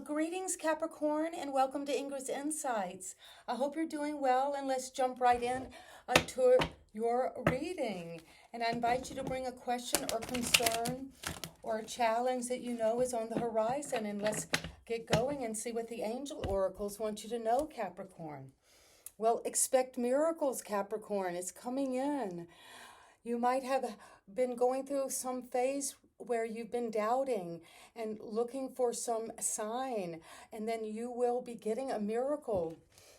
Greetings, Capricorn, and welcome to Ingrid's Insights. I hope you're doing well, and let's jump right in to your reading. And I invite you to bring a question or concern or a challenge that you know is on the horizon, and let's get going and see what the angel oracles want you to know, Capricorn. Well, expect miracles, Capricorn. It's coming in. You might have been going through some phase where you've been doubting and looking for some sign, and then you will be getting a miracle,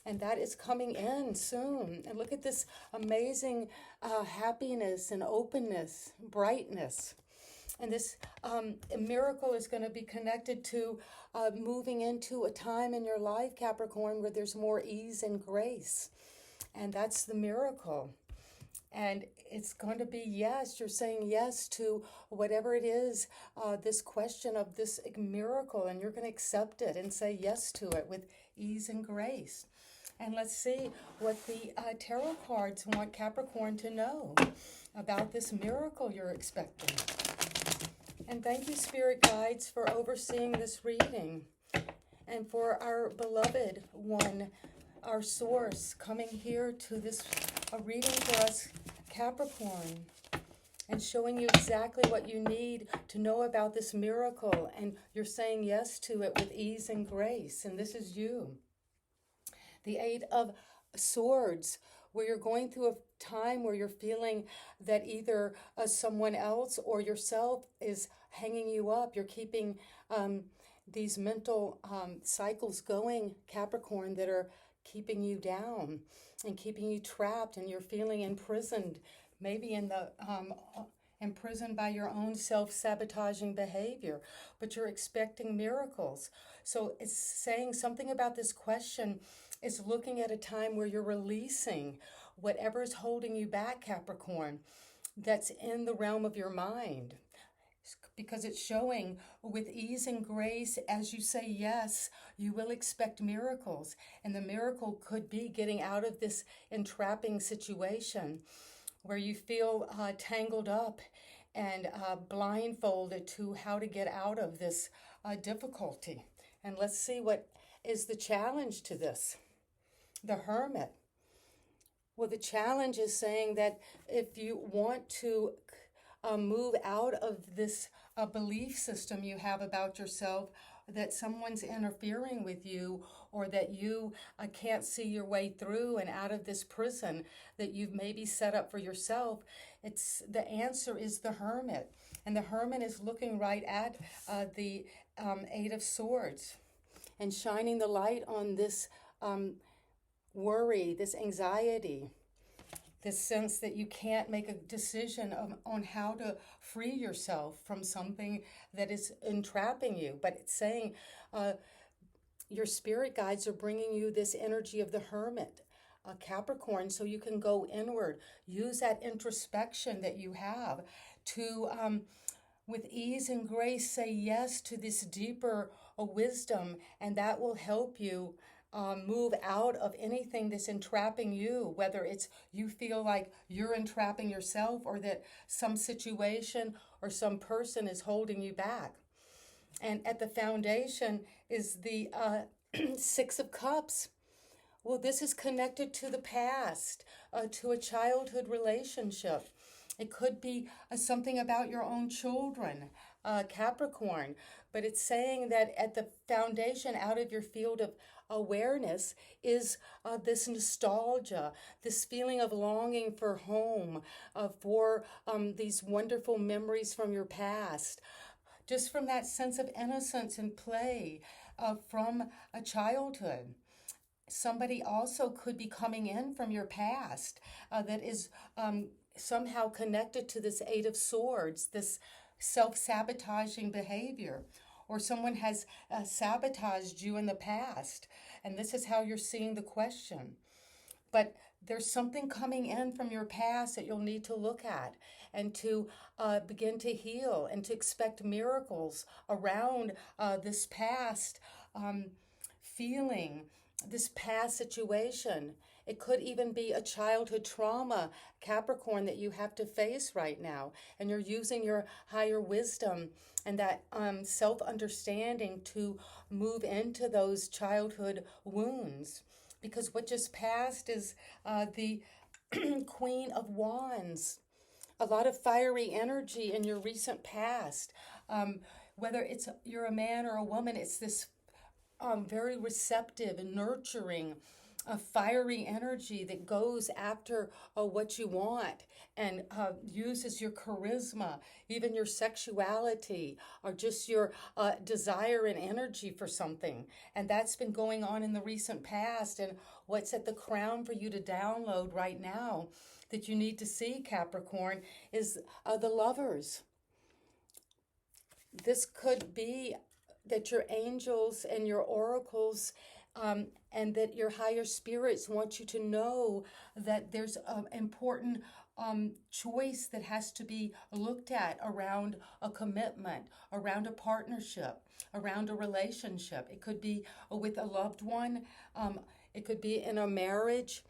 and that is coming in soon. And look at this amazing happiness and openness, brightness. And this miracle is going to be connected to moving into a time in your life, Capricorn, where there's more ease and grace. And that's the miracle. And it's going to be yes. You're saying yes to whatever it is, this question of this miracle, and you're going to accept it and say yes to it with ease and grace. And let's see what the tarot cards want Capricorn to know about this miracle you're expecting. And thank you, Spirit Guides, for overseeing this reading. And for our beloved one, our source, coming here to this reading for us, Capricorn, and showing you exactly what you need to know about this miracle. And you're saying yes to it with ease and grace. And this is you. The Eight of Swords, where you're going through a time where you're feeling that either someone else or yourself is hanging you up. You're keeping these mental cycles going, Capricorn, that are keeping you down and keeping you trapped, and you're feeling imprisoned, maybe imprisoned by your own self-sabotaging behavior, but you're expecting miracles. So it's saying something about this question is looking at a time where you're releasing whatever's holding you back, Capricorn, that's in the realm of your mind. Because it's showing with ease and grace, as you say yes, you will expect miracles. And the miracle could be getting out of this entrapping situation where you feel tangled up and blindfolded to how to get out of this difficulty. And let's see what is the challenge to this. The Hermit. Well, the challenge is saying that if you want to move out of this belief system you have about yourself, that someone's interfering with you, or that you can't see your way through and out of this prison that you've maybe set up for yourself, the answer is the Hermit. And the Hermit is looking right at the Eight of Swords and shining the light on this worry, this anxiety, this sense that you can't make a decision on how to free yourself from something that is entrapping you. But it's saying your spirit guides are bringing you this energy of the Hermit, Capricorn, so you can go inward. Use that introspection that you have to, with ease and grace, say yes to this deeper wisdom, and that will help you move out of anything that's entrapping you, whether it's you feel like you're entrapping yourself, or that some situation or some person is holding you back. And at the foundation is the Six of Cups. Well, this is connected to the past, to a childhood relationship. It could be something about your own children, Capricorn, but it's saying that at the foundation, out of your field of awareness, is this nostalgia, this feeling of longing for home, for these wonderful memories from your past, just from that sense of innocence and play from a childhood. Somebody also could be coming in from your past that is somehow connected to this Eight of Swords, this self-sabotaging behavior, or someone has sabotaged you in the past, and this is how you're seeing the question. But there's something coming in from your past that you'll need to look at and to begin to heal and to expect miracles around this past feeling, this past situation. it could even be a childhood trauma, Capricorn, that you have to face right now. And you're using your higher wisdom and that self-understanding to move into those childhood wounds. Because what just passed is the Queen of Wands. A lot of fiery energy in your recent past. Whether it's you're a man or a woman, it's this very receptive and nurturing, fiery energy that goes after what you want and uses your charisma, even your sexuality, or just your desire and energy for something. And that's been going on in the recent past. And what's at the crown for you to download right now that you need to see, Capricorn, is the Lovers. This could be that your angels and your oracles and that your higher spirits want you to know that there's an important choice that has to be looked at around a commitment, around a partnership, around a relationship. It could be with a loved one, it could be in a marriage,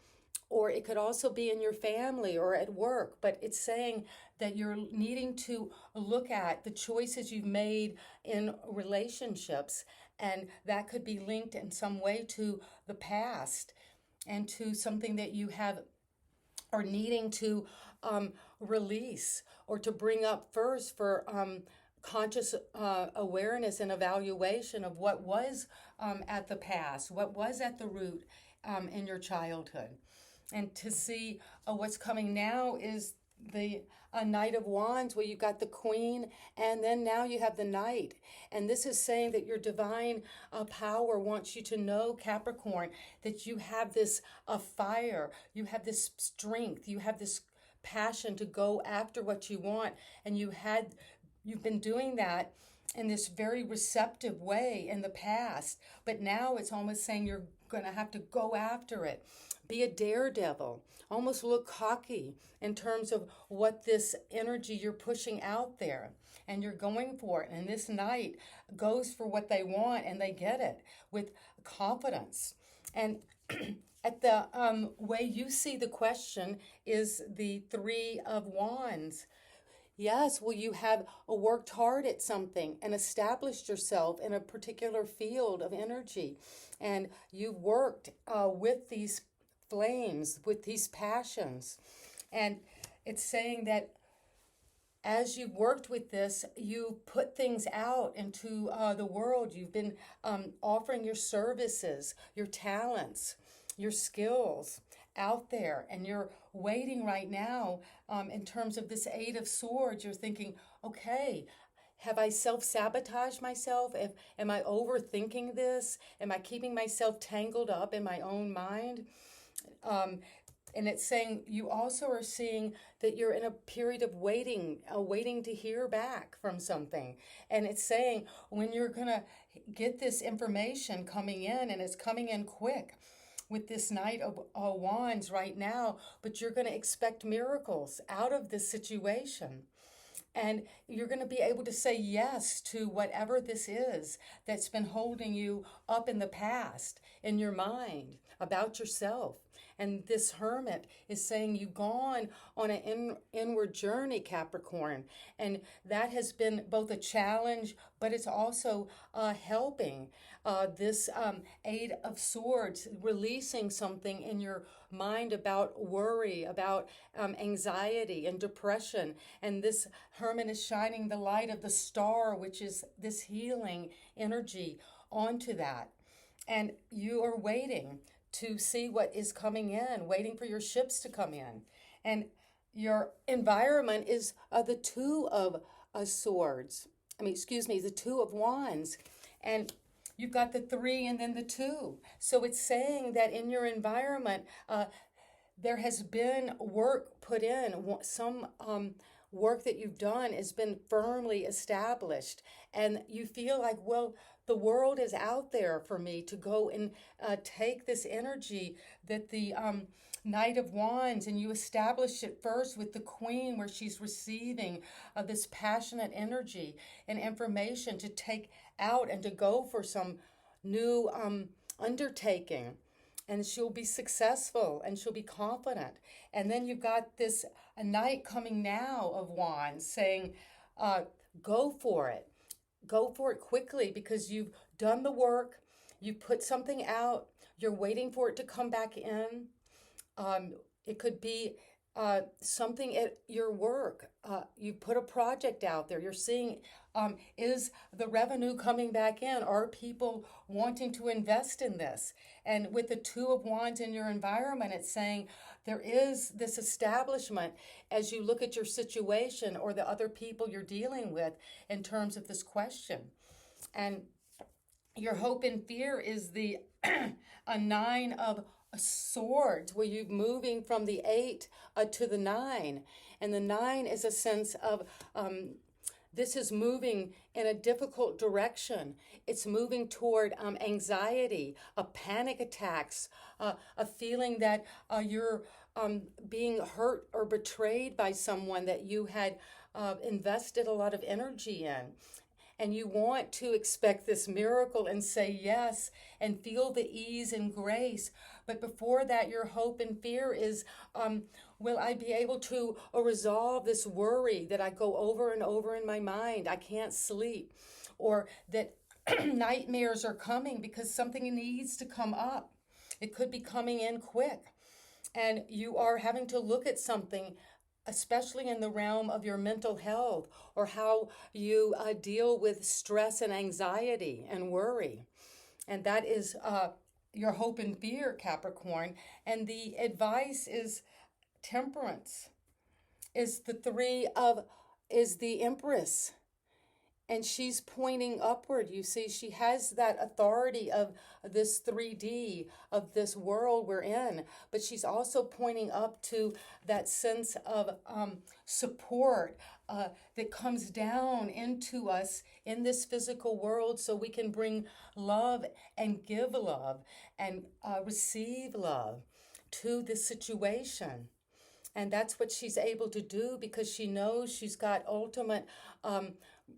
or it could also be in your family or at work. But it's saying that you're needing to look at the choices you've made in relationships, and that could be linked in some way to the past and to something that you have are needing to release or to bring up first for conscious awareness and evaluation of what was at the past, what was at the root in your childhood. And to see what's coming now is the Knight of Wands, where you got the Queen, and then now you have the Knight. And this is saying that your divine power wants you to know, Capricorn, that you have this fire, you have this strength, you have this passion to go after what you want. And you've been doing that in this very receptive way in the past. But now it's almost saying you're going to have to go after it. Be a daredevil, almost look cocky in terms of what this energy you're pushing out there, and you're going for it. And this Knight goes for what they want, and they get it with confidence. And at the way you see the question is the Three of Wands. Yes, well, you have worked hard at something and established yourself in a particular field of energy, and you've worked with these flames, with these passions. And it's saying that as you've worked with this, you put things out into the world. You've been offering your services, your talents, your skills out there, and you're waiting right now in terms of this Eight of Swords. You're thinking, okay, have I self-sabotaged myself? Am I overthinking this? Am I keeping myself tangled up in my own mind? And it's saying you also are seeing that you're in a period of waiting to hear back from something. And it's saying when you're going to get this information coming in, and it's coming in quick with this Knight of Wands right now, but you're going to expect miracles out of this situation. And you're going to be able to say yes to whatever this is that's been holding you up in the past, in your mind, about yourself. And this Hermit is saying you've gone on an inward journey, Capricorn. And that has been both a challenge, but it's also helping. This Eight of Swords, releasing something in your mind about worry, about anxiety and depression. And this Hermit is shining the light of the star, which is this healing energy, onto that. And you are waiting to see what is coming in, waiting for your ships to come in. And your environment is the Two of Swords. The Two of Wands. And you've got the Three and then the Two. So it's saying that in your environment, there has been work put in. Some work that you've done has been firmly established. And you feel like, well, the world is out there for me to go and take this energy that the Knight of Wands, and you establish it first with the Queen, where she's receiving this passionate energy and information to take out and to go for some new undertaking. and she'll be successful and she'll be confident. And then you've got this a knight coming now of wands saying, uh, go for it. Go for it quickly because you've done the work. You put something out. You're waiting for it to come back in. It could be something at your work. You put a project out there. You're seeing, is the revenue coming back in? Are people wanting to invest in this? And with the Two of Wands in your environment, it's saying there is this establishment as you look at your situation or the other people you're dealing with in terms of this question. And your hope and fear is the a nine of swords, where you're moving from the eight to the nine. And the nine is a sense of this is moving in a difficult direction. It's moving toward anxiety, panic attacks, a feeling that you're being hurt or betrayed by someone that you had invested a lot of energy in. And you want to expect this miracle and say yes and feel the ease and grace. But before that, your hope and fear is, will I be able to resolve this worry that I go over and over in my mind? I can't sleep. Or that nightmares are coming because something needs to come up. It could be coming in quick. And you are having to look at something, especially in the realm of your mental health or how you deal with stress and anxiety and worry. And that is your hope and fear, Capricorn. And the advice is temperance, is is the Empress. And she's pointing upward. You see, she has that authority of this 3D, of this world we're in, but she's also pointing up to that sense of support that comes down into us in this physical world so we can bring love and give love and receive love to this situation. And that's what she's able to do because she knows she's got ultimate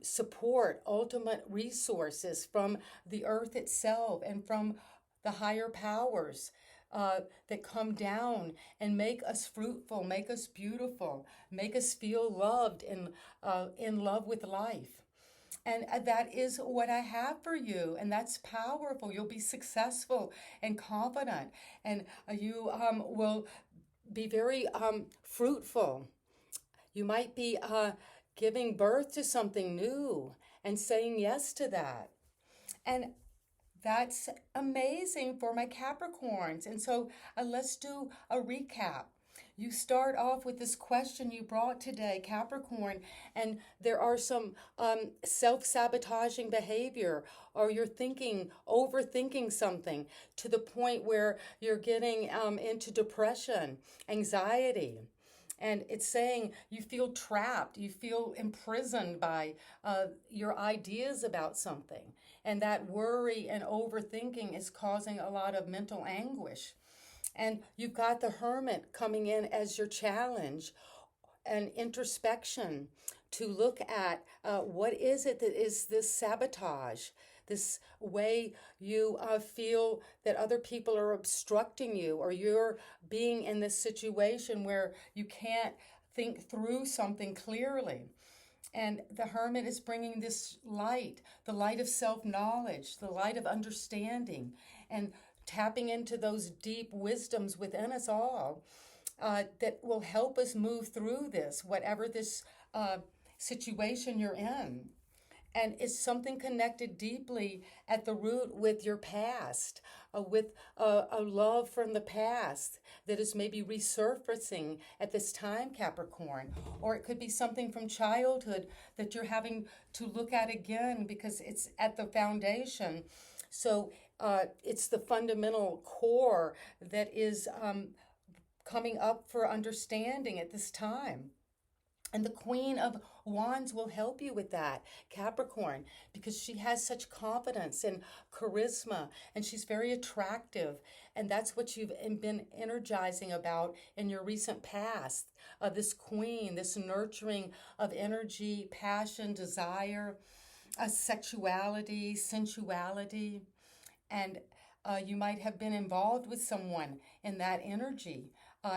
support, ultimate resources from the earth itself and from the higher powers that come down and make us fruitful, make us beautiful, make us feel loved and in love with life. And that is what I have for you. And that's powerful. You'll be successful and confident. And you will be very fruitful. You might be giving birth to something new and saying yes to that. And that's amazing for my Capricorns. And so let's do a recap. You start off with this question you brought today, Capricorn, and there are some self-sabotaging behavior, or you're overthinking something to the point where you're getting into depression, anxiety. And it's saying you feel trapped, you feel imprisoned by your ideas about something. And that worry and overthinking is causing a lot of mental anguish. And you've got the Hermit coming in as your challenge and introspection to look at what is it that is this sabotage, this way you feel that other people are obstructing you, or you're being in this situation where you can't think through something clearly. And the Hermit is bringing this light, the light of self-knowledge, the light of understanding, and tapping into those deep wisdoms within us all that will help us move through this, whatever this situation you're in. And it's something connected deeply at the root with your past, with a love from the past that is maybe resurfacing at this time, Capricorn. Or it could be something from childhood that you're having to look at again because it's at the foundation. So it's the fundamental core that is coming up for understanding at this time. And the Queen of Wands will help you with that, Capricorn, because she has such confidence and charisma, and she's very attractive. And that's what you've been energizing about in your recent past. This Queen, this nurturing of energy, passion, desire, sexuality, sensuality. And You might have been involved with someone in that energy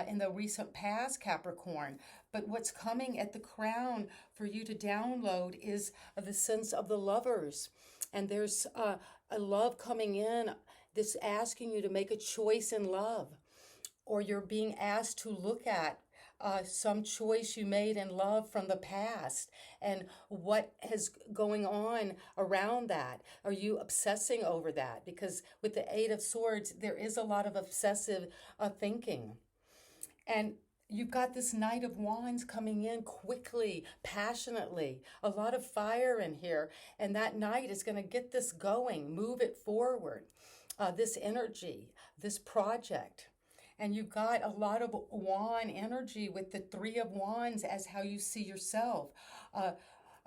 in the recent past, Capricorn. But what's coming at the crown for you to download is the sense of the lovers. And there's a love coming in, this asking you to make a choice in love, or you're being asked to look at some choice you made in love from the past and what is going on around that. Are you obsessing over that? Because with the Eight of Swords, there is a lot of obsessive thinking. And you've got this Knight of Wands coming in quickly, passionately, a lot of fire in here. And that Knight is going to get this going, move it forward, this energy, this project. And you've got a lot of wand energy with the Three of Wands as how you see yourself.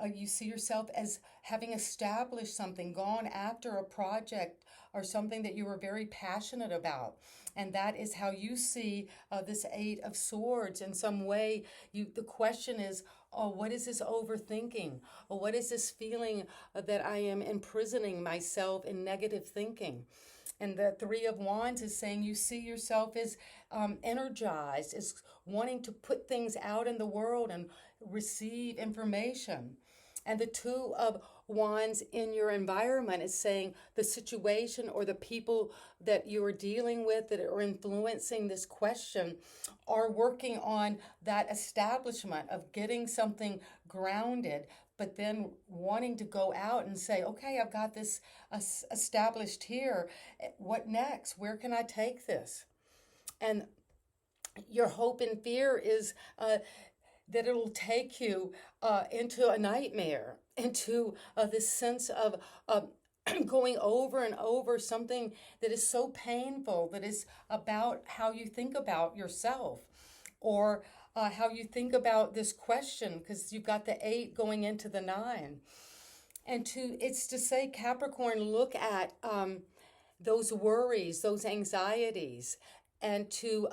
You see yourself as having established something, gone after a project or something that you were very passionate about. And that is how you see this Eight of Swords. In some way, the question is, oh, what is this overthinking? Or what is this feeling that I am imprisoning myself in negative thinking? And the Three of Wands is saying you see yourself as energized, as wanting to put things out in the world and receive information. And the Two of Wands in your environment is saying the situation or the people that you are dealing with that are influencing this question are working on that establishment of getting something grounded, but then wanting to go out and say, okay, I've got this established here. What next? Where can I take this? And your hope and fear is that it'll take you into a nightmare, into this sense of going over and over something that is so painful, that is about how you think about yourself, or how you think about this question, because you've got the 8 going into the 9. And it's to say, Capricorn, look at those worries, those anxieties, and to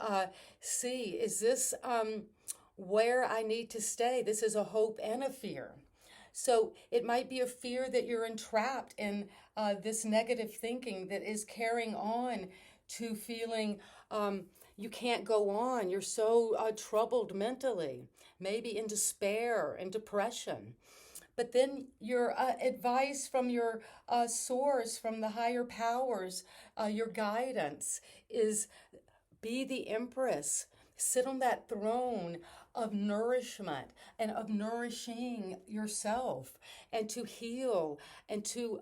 see, is this where I need to stay? This is a hope and a fear. So it might be a fear that you're entrapped in this negative thinking that is carrying on to feeling you can't go on. You're so troubled mentally, maybe in despair and depression. But then your advice from your source, from the higher powers, your guidance is be the Empress. Sit on that throne of nourishment and of nourishing yourself, and to heal and to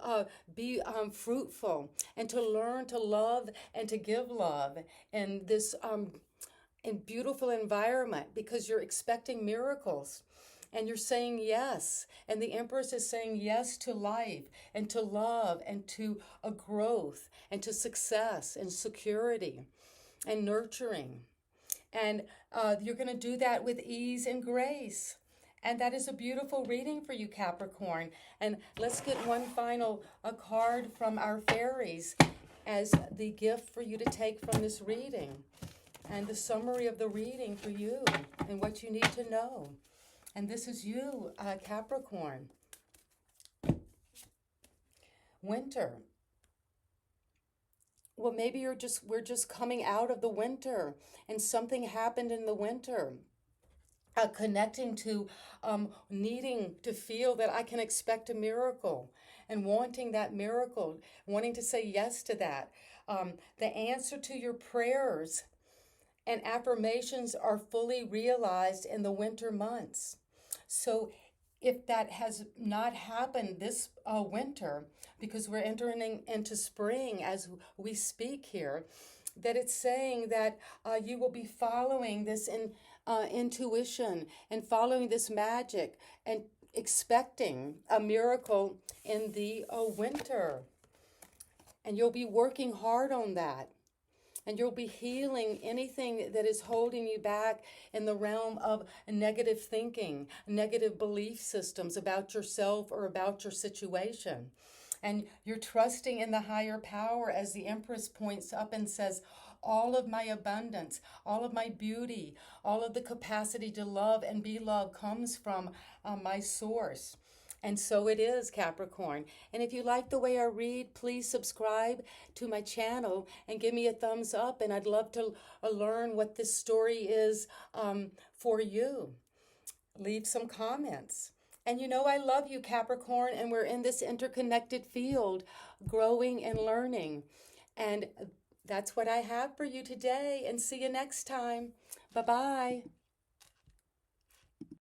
be fruitful and to learn to love and to give love in this in beautiful environment, because you're expecting miracles. And you're saying yes. And the Empress is saying yes to life and to love and to a growth and to success and security and nurturing. And you're going to do that with ease and grace. And that is a beautiful reading for you, Capricorn. And let's get one final card from our fairies as the gift for you to take from this reading. And the summary of the reading for you and what you need to know. And this is you, Capricorn. Winter. Well, maybe we're just coming out of the winter, and something happened in the winter. Connecting to needing to feel that I can expect a miracle, and wanting that miracle, wanting to say yes to that. The answer to your prayers and affirmations are fully realized in the winter months. So if that has not happened this winter, because we're entering into spring as we speak here, that it's saying that you will be following this intuition and following this magic and expecting a miracle in the winter. And you'll be working hard on that. And you'll be healing anything that is holding you back in the realm of negative thinking, negative belief systems about yourself or about your situation. And you're trusting in the higher power, as the Empress points up and says, all of my abundance, all of my beauty, all of the capacity to love and be loved comes from my source. And so it is, Capricorn. And if you like the way I read, please subscribe to my channel and give me a thumbs up. And I'd love to learn what this story is for you. Leave some comments. And you know I love you, Capricorn, and we're in this interconnected field, growing and learning. And that's what I have for you today. And see you next time. Bye-bye.